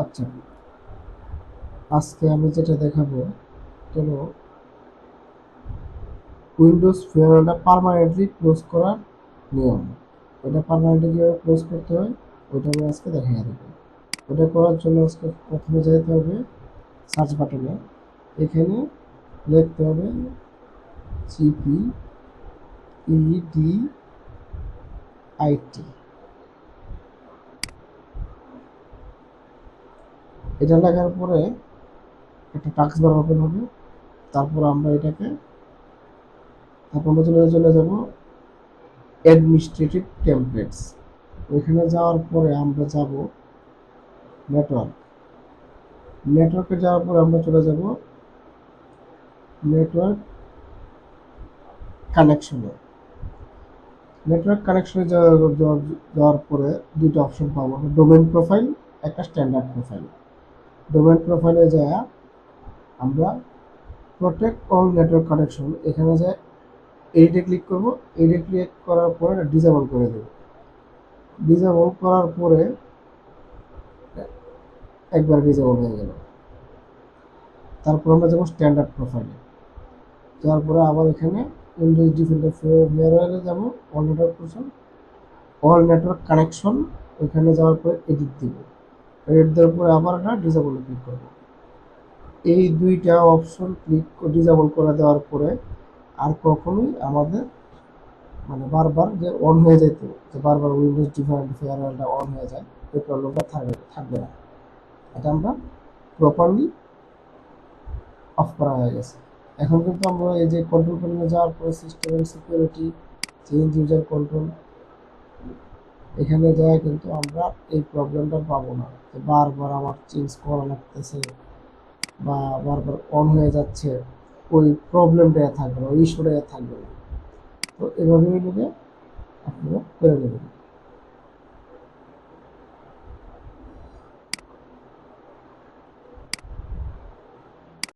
আচ্ছা, আজকে আমি যেটা দেখাবো হলো উইন্ডোজ ফেয়ারওয়েলটা পার্মানেন্টলি ক্লোজ করার নিয়ম। এটা পার্মানেন্টলি কীভাবে ক্লোজ করতে হয় ওইটা আমি আজকে দেখাই দেবো। ওটা করার জন্য আজকে প্রথমে যেতে হবে সার্চ বাটনে, এখানে লিখতে হবে GPEDIT। এটা লেখার পরে একটা টাস্ক বার ওপেন হবে। তারপর আমরা চলে যাব অ্যাডমিনিস্ট্রেটিভ টেমপ্লেটস। ওইখানে যাওয়ার পরে আমরা যাব নেটওয়ার্ক। নেটওয়ার্কে যাওয়ার পরে আমরা চলে যাব নেটওয়ার্ক কানেকশনে। নেটওয়ার্ক কানেকশনে যাওয়ার পরে দুটো অপশন পাবো, ডোমেন প্রোফাইল, একটা স্ট্যান্ডার্ড প্রোফাইল। ডোমেন প্রোফাইলে যাওয়া আমরা প্রোটেক্ট অল নেটওয়ার্ক কানেকশন, এখানে যে এডিটে ক্লিক করব। এডিটে ক্লিক করার পরে ডিসেবল করে দেব। ডিসেবল করার পরে একবার ডিসেবল হয়ে গেল। তারপর আমরা যাবো স্ট্যান্ডার্ড প্রোফাইলে। যাওয়ার পরে আবার এখানে উইন্ডোজ ডিফল্টার ফেয়ারওয়েলে যাব, অল নেটওয়ার্ক কানেকশন। ওইখানে যাওয়ার পরে এডিট দিব। এডিট দেওয়ার পরে আবার একটা ডিসেবলে ক্লিক করব। এই দুইটা অপশন ডিসেবল করে দেওয়ার পরে আর কখনোই আমাদের মানে বারবার যে অন হয়ে যেত, যে বারবার উইন্ডোজ ফেয়ারওয়েলটা অন হয়ে যায়, এই প্রবলেমটা থাকবে না। এটা আমরা প্রপারলি অফ করা হয়ে গেছে। এখন কিন্তু আমরা এই যে কন্ট্রোল প্যানেলে যাওয়ার পরে system and security, change user control, এখানে যায় কিন্তু আমরা এই প্রবলেমটা পাবো না যে বারবার আমার চেঞ্জ করা লাগতেছে বা বারবার অন হয়ে যাচ্ছে। ওই প্রবলেমটা থাকবে না, ওই ইস্যুটা থাকবে না। তো এভাবেই আপনারা করে নেবেন।